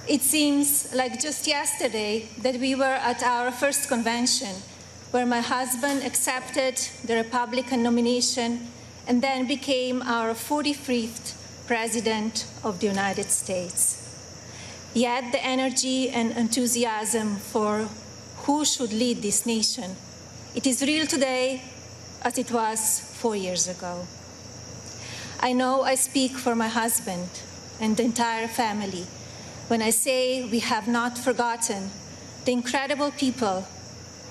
It seems like just yesterday that we were at our first convention, where my husband accepted the Republican nomination and then became our 45th President of the United States. Yet the energy and enthusiasm for who should lead this nation, it is real today as it was 4 years ago. I know I speak for my husband and the entire family when I say we have not forgotten the incredible people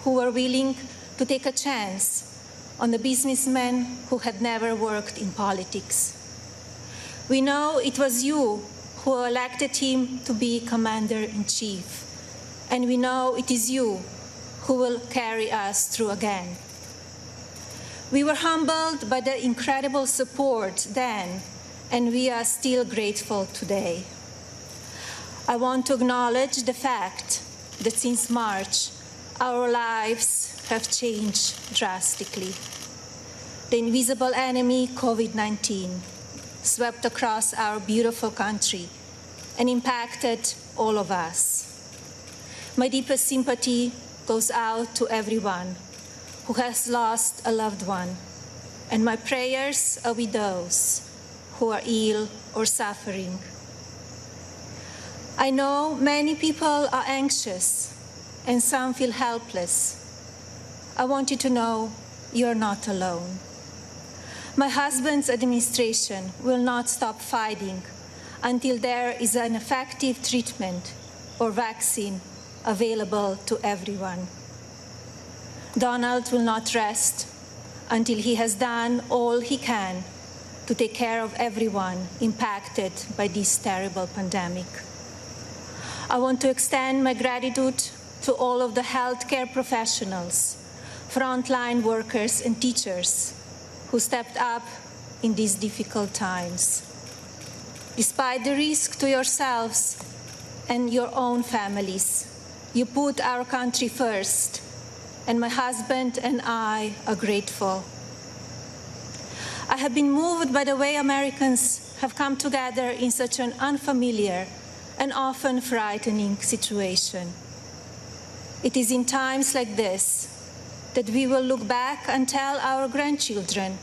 who were willing to take a chance on the businessmen who had never worked in politics. We know it was you who elected him to be Commander-in-Chief, and we know it is you who will carry us through again. We were humbled by the incredible support then, and we are still grateful today. I want to acknowledge the fact that since March, our lives have changed drastically. The invisible enemy, COVID-19, swept across our beautiful country and impacted all of us. My deepest sympathy goes out to everyone who has lost a loved one, and my prayers are with those who are ill or suffering. I know many people are anxious and some feel helpless. I want you to know you're not alone. My husband's administration will not stop fighting until there is an effective treatment or vaccine available to everyone. Donald will not rest until he has done all he can to take care of everyone impacted by this terrible pandemic. I want to extend my gratitude to all of the healthcare professionals, frontline workers and teachers who stepped up in these difficult times. Despite the risk to yourselves and your own families, you put our country first, and my husband and I are grateful. I have been moved by the way Americans have come together in such an unfamiliar and often frightening situation. It is in times like this that we will look back and tell our grandchildren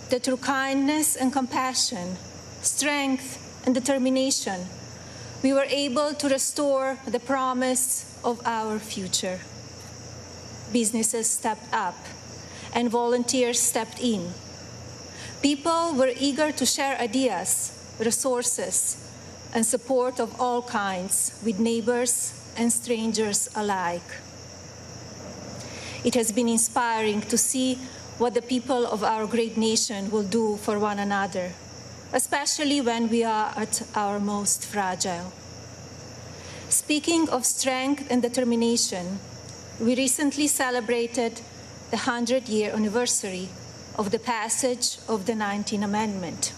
that through kindness and compassion, strength and determination, we were able to restore the promise of our future. Businesses stepped up and volunteers stepped in. People were eager to share ideas, resources, and support of all kinds with neighbors and strangers alike. It has been inspiring to see what the people of our great nation will do for one another, especially when we are at our most fragile. Speaking of strength and determination, we recently celebrated the 100-year anniversary of the passage of the 19th Amendment.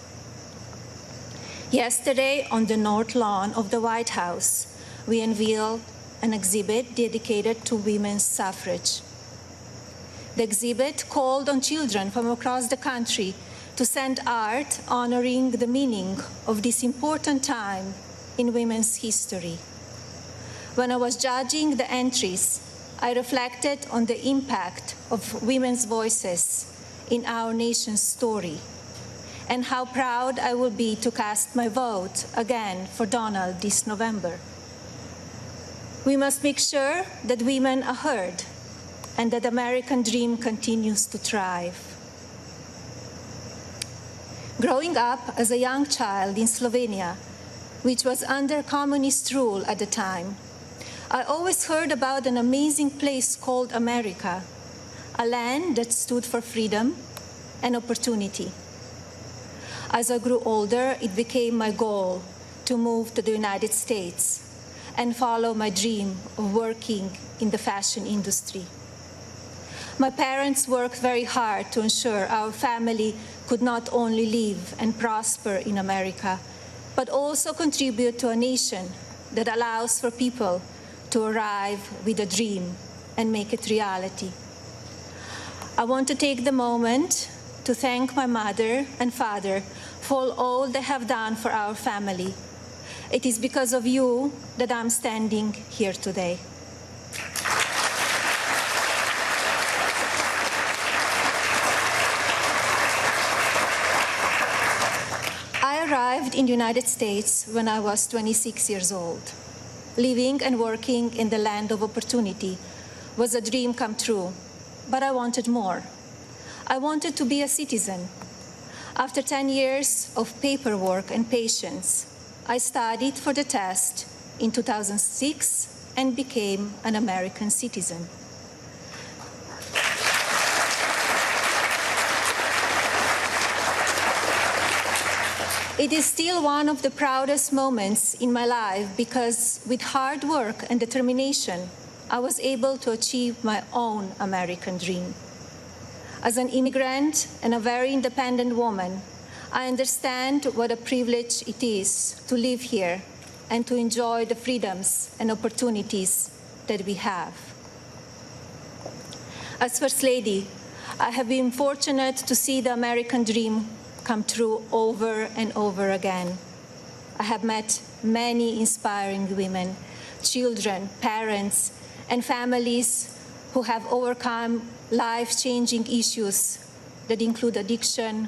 Yesterday, on the North Lawn of the White House, we unveiled an exhibit dedicated to women's suffrage. The exhibit called on children from across the country to send art honoring the meaning of this important time in women's history. When I was judging the entries, I reflected on the impact of women's voices in our nation's story, and how proud I will be to cast my vote again for Donald this November. We must make sure that women are heard and that the American dream continues to thrive. Growing up as a young child in Slovenia, which was under communist rule at the time, I always heard about an amazing place called America, a land that stood for freedom and opportunity. As I grew older, it became my goal to move to the United States and follow my dream of working in the fashion industry. My parents worked very hard to ensure our family could not only live and prosper in America, but also contribute to a nation that allows for people to arrive with a dream and make it reality. I want to take the moment to thank my mother and father for all they have done for our family. It is because of you that I'm standing here today. I arrived in the United States when I was 26 years old. Living and working in the land of opportunity was a dream come true, but I wanted more. I wanted to be a citizen. After 10 years of paperwork and patience, I studied for the test in 2006 and became an American citizen. It is still one of the proudest moments in my life because with hard work and determination, I was able to achieve my own American dream. As an immigrant and a very independent woman, I understand what a privilege it is to live here and to enjoy the freedoms and opportunities that we have. As First Lady, I have been fortunate to see the American dream come true over and over again. I have met many inspiring women, children, parents, and families who have overcome life-changing issues that include addiction,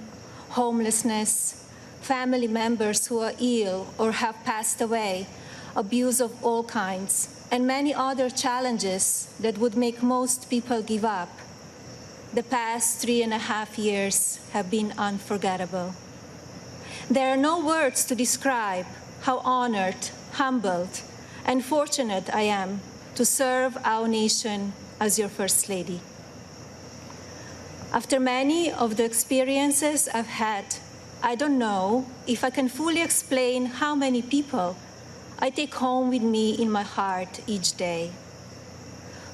homelessness, family members who are ill or have passed away, abuse of all kinds, and many other challenges that would make most people give up. The past 3.5 years have been unforgettable. There are no words to describe how honored, humbled, and fortunate I am to serve our nation as your First Lady. After many of the experiences I've had, I don't know if I can fully explain how many people I take home with me in my heart each day.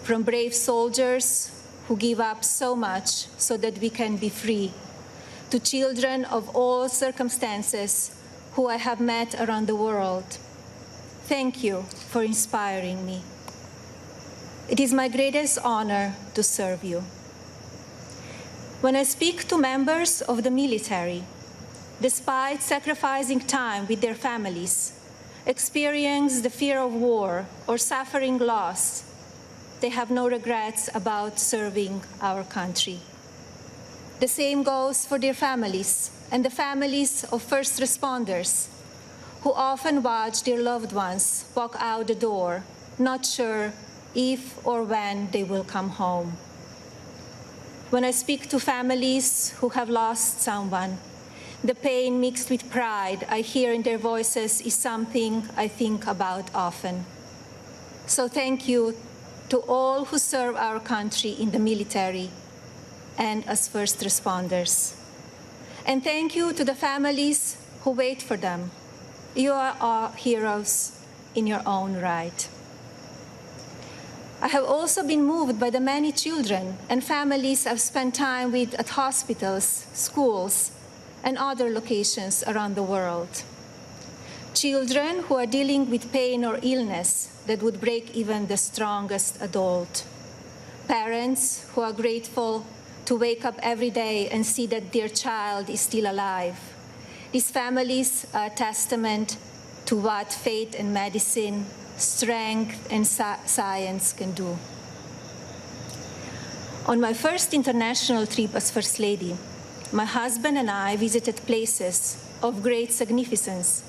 From brave soldiers who give up so much so that we can be free, to children of all circumstances who I have met around the world. Thank you for inspiring me. It is my greatest honor to serve you. When I speak to members of the military, despite sacrificing time with their families, experience the fear of war or suffering loss, they have no regrets about serving our country. The same goes for their families and the families of first responders who often watch their loved ones walk out the door, not sure if or when they will come home. When I speak to families who have lost someone, the pain mixed with pride I hear in their voices is something I think about often. So thank you to all who serve our country in the military and as first responders. And thank you to the families who wait for them. You are our heroes in your own right. I have also been moved by the many children and families I've spent time with at hospitals, schools, and other locations around the world. Children who are dealing with pain or illness that would break even the strongest adult. Parents who are grateful to wake up every day and see that their child is still alive. These families are a testament to what faith and medicine, strength and science can do. On my first international trip as First Lady, my husband and I visited places of great significance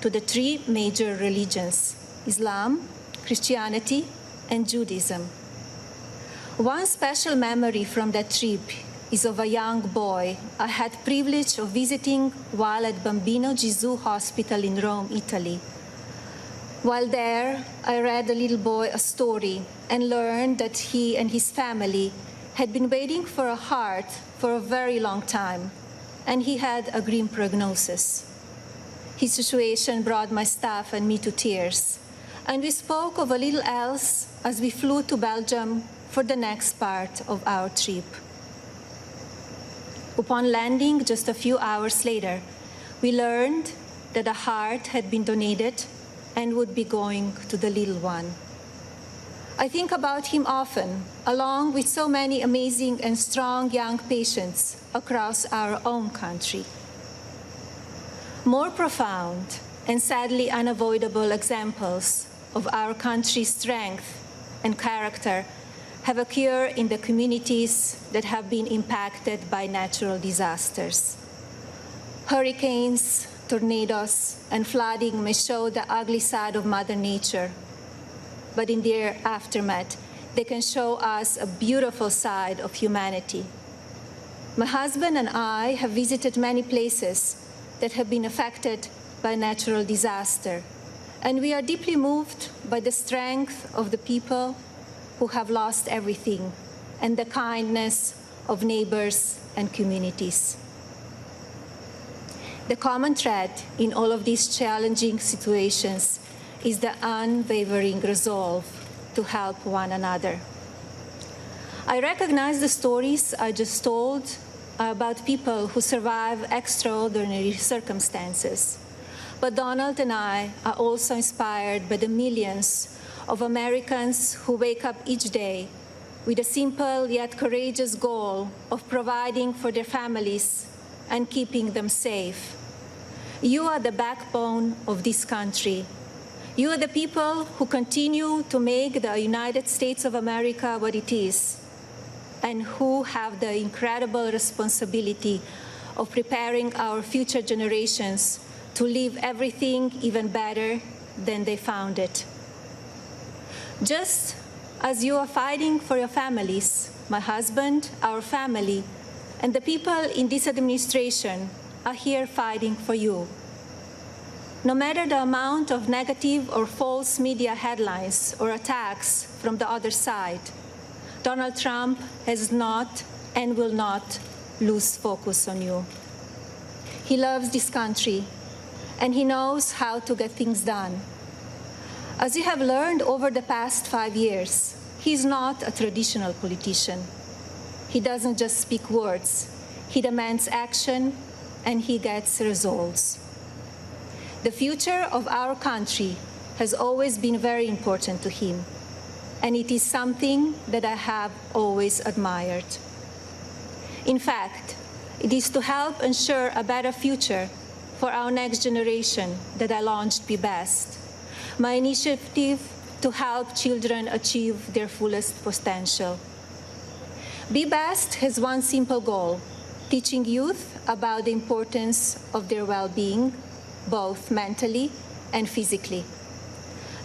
to the three major religions: Islam, Christianity, and Judaism. One special memory from that trip is of a young boy I had privilege of visiting while at Bambino Gesù Hospital in Rome, Italy. While there, I read the little boy a story and learned that he and his family had been waiting for a heart for a very long time, and he had a grim prognosis. His situation brought my staff and me to tears, and we spoke of a little else as we flew to Belgium for the next part of our trip. Upon landing just a few hours later, we learned that a heart had been donated and would be going to the little one. I think about him often, along with so many amazing and strong young patients across our own country. More profound and sadly unavoidable examples of our country's strength and character have occurred in the communities that have been impacted by natural disasters. Hurricanes, tornadoes, and flooding may show the ugly side of Mother Nature, but in their aftermath, they can show us a beautiful side of humanity. My husband and I have visited many places that have been affected by natural disaster, and we are deeply moved by the strength of the people who have lost everything and the kindness of neighbors and communities. The common thread in all of these challenging situations is the unwavering resolve to help one another. I recognize the stories I just told about people who survive extraordinary circumstances. But Donald and I are also inspired by the millions of Americans who wake up each day with a simple yet courageous goal of providing for their families and keeping them safe. You are the backbone of this country. You are the people who continue to make the United States of America what it is, and who have the incredible responsibility of preparing our future generations to leave everything even better than they found it. Just as you are fighting for your families, my husband, our family, and the people in this administration are here fighting for you. No matter the amount of negative or false media headlines or attacks from the other side, Donald Trump has not and will not lose focus on you. He loves this country, and he knows how to get things done. As you have learned over the past 5 years, he is not a traditional politician. He doesn't just speak words. He demands action, and he gets results. The future of our country has always been very important to him, and it is something that I have always admired. In fact, it is to help ensure a better future for our next generation that I launched Be Best, my initiative to help children achieve their fullest potential. Be Best has one simple goal: teaching youth about the importance of their well-being, both mentally and physically.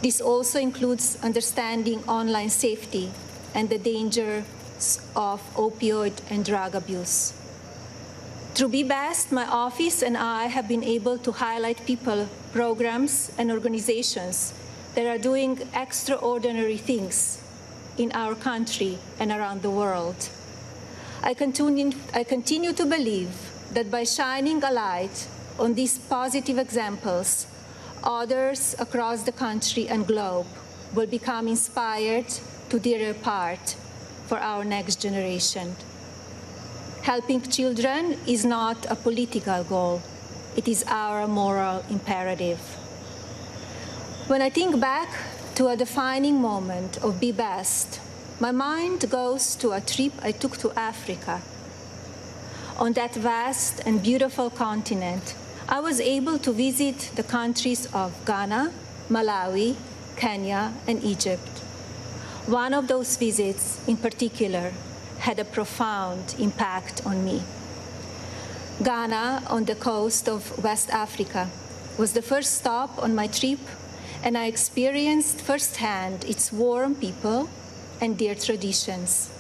This also includes understanding online safety and the dangers of opioid and drug abuse. Through Be Best, my office and I have been able to highlight people, programs, and organizations that are doing extraordinary things in our country and around the world. I continue to believe that by shining a light on these positive examples, others across the country and globe will become inspired to do their part for our next generation. Helping children is not a political goal. It is our moral imperative. When I think back to a defining moment of Be Best, my mind goes to a trip I took to Africa. On that vast and beautiful continent, I was able to visit the countries of Ghana, Malawi, Kenya, and Egypt. One of those visits, in particular, had a profound impact on me. Ghana, on the coast of West Africa, was the first stop on my trip, and I experienced firsthand its warm people and their traditions.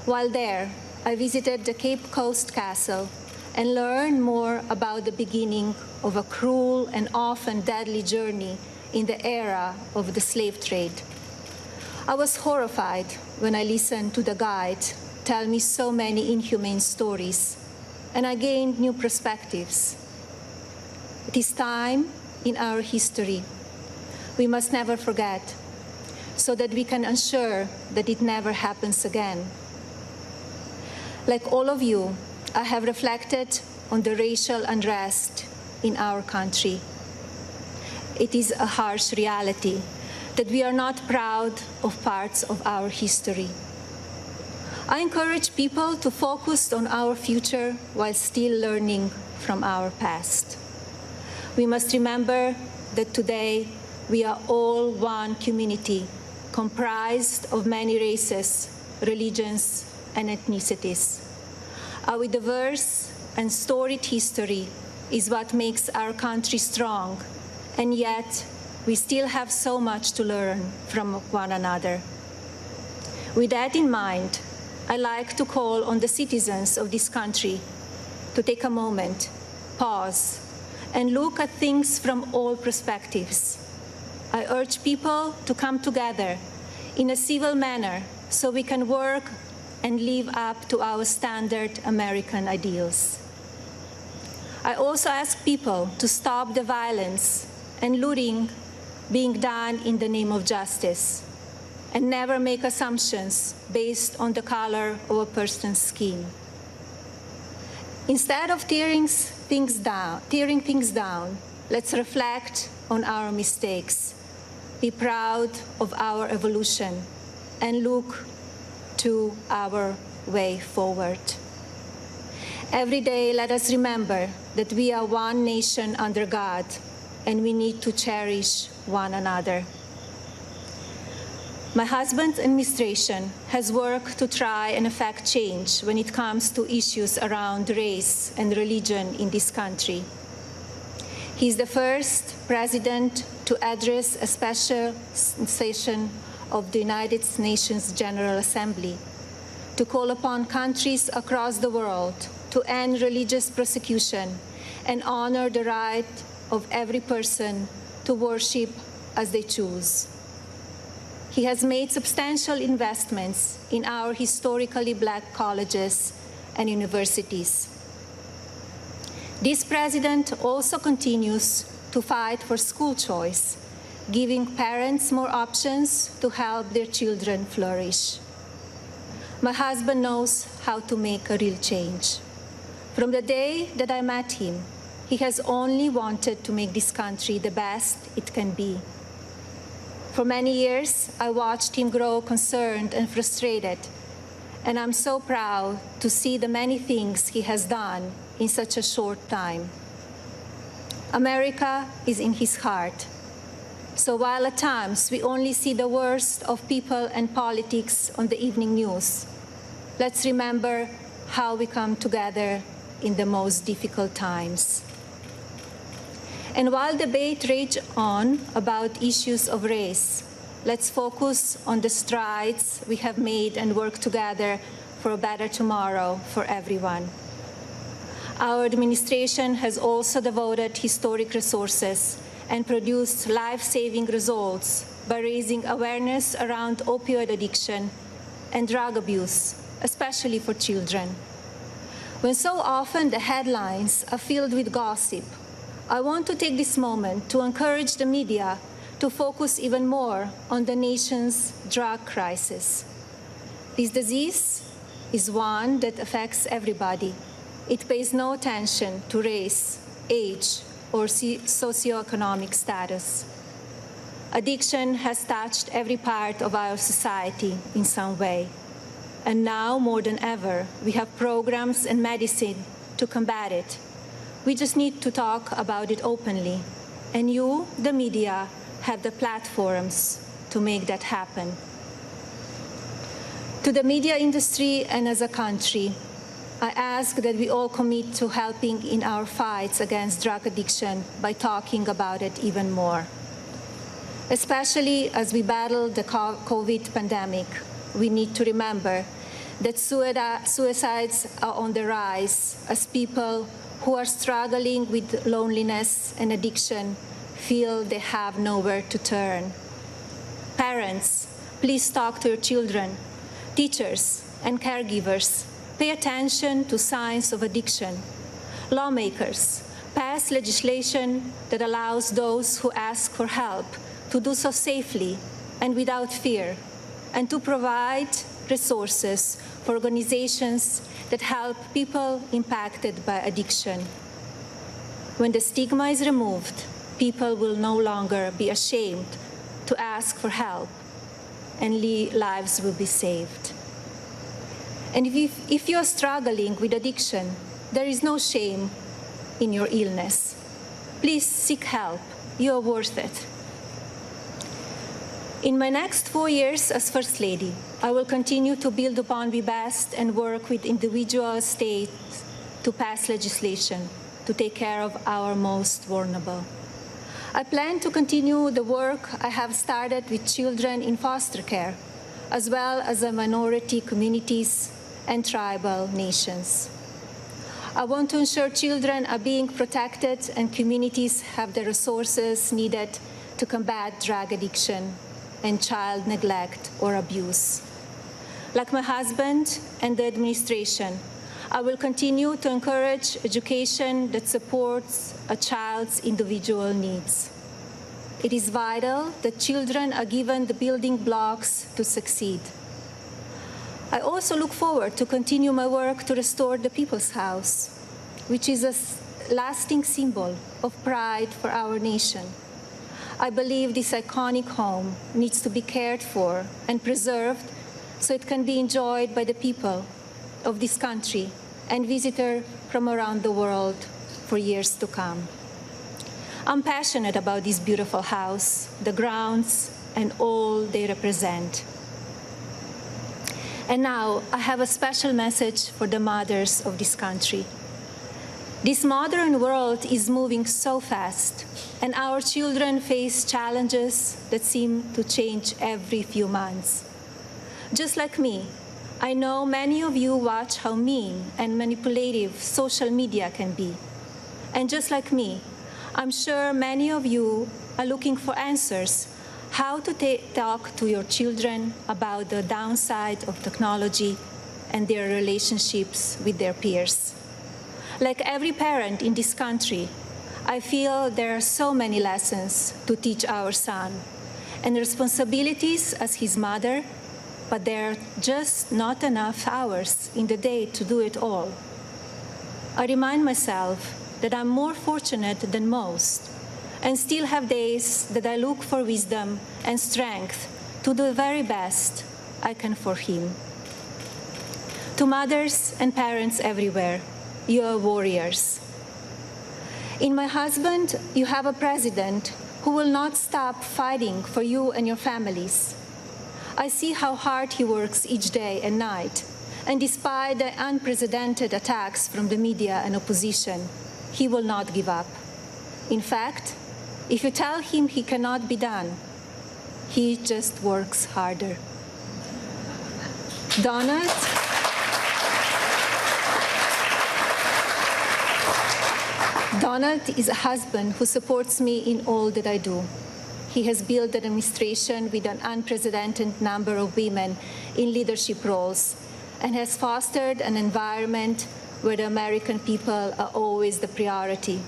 While there, I visited the Cape Coast Castle and learned more about the beginning of a cruel and often deadly journey in the era of the slave trade. I was horrified when I listened to the guide tell me so many inhumane stories, and I gained new perspectives. It is time in our history we must never forget, so that we can ensure that it never happens again. Like all of you, I have reflected on the racial unrest in our country. It is a harsh reality that we are not proud of parts of our history. I encourage people to focus on our future while still learning from our past. We must remember that today we are all one community comprised of many races, religions, and ethnicities. Our diverse and storied history is what makes our country strong, and yet we still have so much to learn from one another. With that in mind, I like to call on the citizens of this country to take a moment, pause, and look at things from all perspectives. I urge people to come together in a civil manner so we can work and live up to our standard American ideals. I also ask people to stop the violence and looting being done in the name of justice, and never make assumptions based on the color of a person's skin. Instead of tearing things down, let's reflect on our mistakes, be proud of our evolution, and look to our way forward. Every day, let us remember that we are one nation under God, and we need to cherish one another. My husband's administration has worked to try and effect change when it comes to issues around race and religion in this country. He's the first president to address a special session of the United Nations General Assembly to call upon countries across the world to end religious persecution and honor the right of every person to worship as they choose. He has made substantial investments in our historically Black colleges and universities. This president also continues to fight for school choice, giving parents more options to help their children flourish. My husband knows how to make a real change. From the day that I met him, he has only wanted to make this country the best it can be. For many years, I watched him grow concerned and frustrated, and I'm so proud to see the many things he has done in such a short time. America is in his heart. So while at times we only see the worst of people and politics on the evening news, let's remember how we come together in the most difficult times. And while debate rages on about issues of race, let's focus on the strides we have made and work together for a better tomorrow for everyone. Our administration has also devoted historic resources and produced life-saving results by raising awareness around opioid addiction and drug abuse, especially for children. When so often the headlines are filled with gossip, I want to take this moment to encourage the media to focus even more on the nation's drug crisis. This disease is one that affects everybody. It pays no attention to race, age, or socioeconomic status. Addiction has touched every part of our society in some way. And now, more than ever, we have programs and medicine to combat it. We just need to talk about it openly. And you, the media, have the platforms to make that happen. To the media industry and as a country, I ask that we all commit to helping in our fights against drug addiction by talking about it even more. Especially as we battle the COVID pandemic, we need to remember that suicides are on the rise as people who are struggling with loneliness and addiction feel they have nowhere to turn. Parents, please talk to your children. Teachers and caregivers, pay attention to signs of addiction. Lawmakers, pass legislation that allows those who ask for help to do so safely and without fear, and to provide resources for organizations that help people impacted by addiction. When the stigma is removed, people will no longer be ashamed to ask for help, and lives will be saved. And if you're struggling with addiction, there is no shame in your illness. Please seek help. You are worth it. In my next 4 years as First Lady, I will continue to build upon Be Best and work with individual states to pass legislation to take care of our most vulnerable. I plan to continue the work I have started with children in foster care, as well as the minority communities and tribal nations. I want to ensure children are being protected and communities have the resources needed to combat drug addiction and child neglect or abuse. Like my husband and the administration, I will continue to encourage education that supports a child's individual needs. It is vital that children are given the building blocks to succeed. I also look forward to continue my work to restore the People's House, which is a lasting symbol of pride for our nation. I believe this iconic home needs to be cared for and preserved so it can be enjoyed by the people of this country and visitors from around the world for years to come. I'm passionate about this beautiful house, the grounds, and all they represent. And now, I have a special message for the mothers of this country. This modern world is moving so fast, and our children face challenges that seem to change every few months. Just like me, I know many of you watch how mean and manipulative social media can be. And just like me, I'm sure many of you are looking for answers how to talk to your children about the downside of technology and their relationships with their peers. Like every parent in this country, I feel there are so many lessons to teach our son and responsibilities as his mother, but there are just not enough hours in the day to do it all. I remind myself that I'm more fortunate than most and still have days that I look for wisdom and strength to do the very best I can for him. To mothers and parents everywhere, you are warriors. In my husband, you have a president who will not stop fighting for you and your families. I see how hard he works each day and night, and despite the unprecedented attacks from the media and opposition, he will not give up. In fact, if you tell him he cannot be done, he just works harder. Donald is a husband who supports me in all that I do. He has built an administration with an unprecedented number of women in leadership roles and has fostered an environment where the American people are always the priority.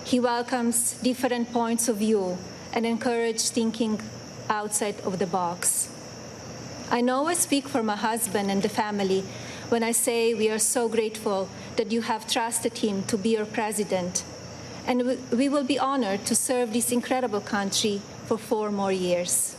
He welcomes different points of view and encourages thinking outside of the box. I know I speak for my husband and the family when I say we are so grateful that you have trusted him to be your president, and we will be honored to serve this incredible country for 4 more years.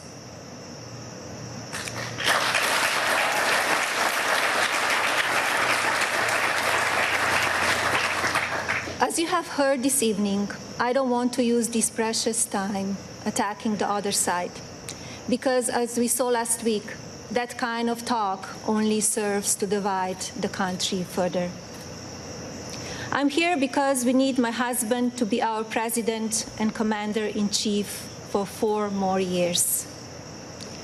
As you have heard this evening, I don't want to use this precious time attacking the other side, because as we saw last week, that kind of talk only serves to divide the country further. I'm here because we need my husband to be our president and commander-in-chief for 4 more years.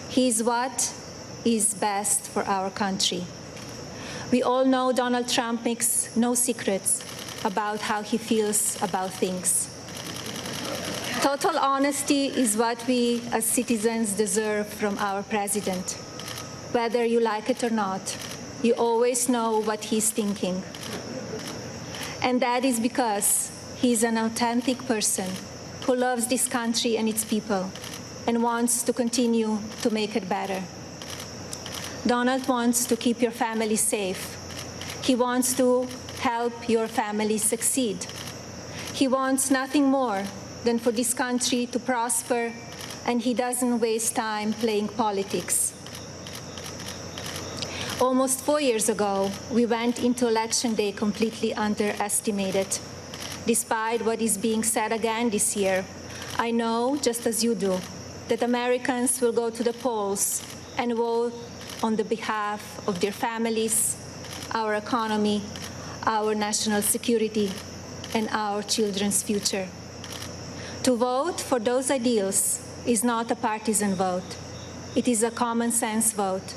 He is what is best for our country. We all know Donald Trump makes no secrets about how he feels about things. Total honesty is what we as citizens deserve from our president. Whether you like it or not, you always know what he's thinking. And that is because he's an authentic person who loves this country and its people and wants to continue to make it better. Donald wants to keep your family safe. He wants to help your family succeed. He wants nothing more than for this country to prosper, and he doesn't waste time playing politics. Almost 4 years ago, we went into Election Day completely underestimated. Despite what is being said again this year, I know, just as you do, that Americans will go to the polls and vote on the behalf of their families, our economy, our national security, and our children's future. To vote for those ideals is not a partisan vote. It is a common sense vote,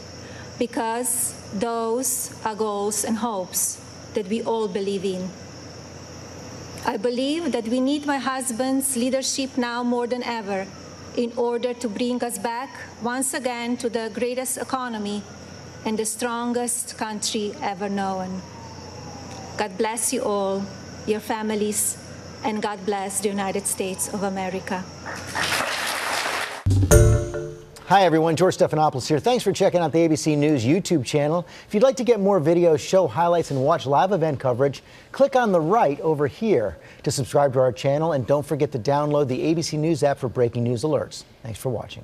because those are goals and hopes that we all believe in. I believe that we need my husband's leadership now more than ever in order to bring us back once again to the greatest economy and the strongest country ever known. God bless you all, your families, and God bless the United States of America. Hi everyone, George Stephanopoulos here. Thanks for checking out the ABC News YouTube channel. If you'd like to get more videos, show highlights, and watch live event coverage, click on the right over here to subscribe to our channel, and don't forget to download the ABC News app for breaking news alerts. Thanks for watching.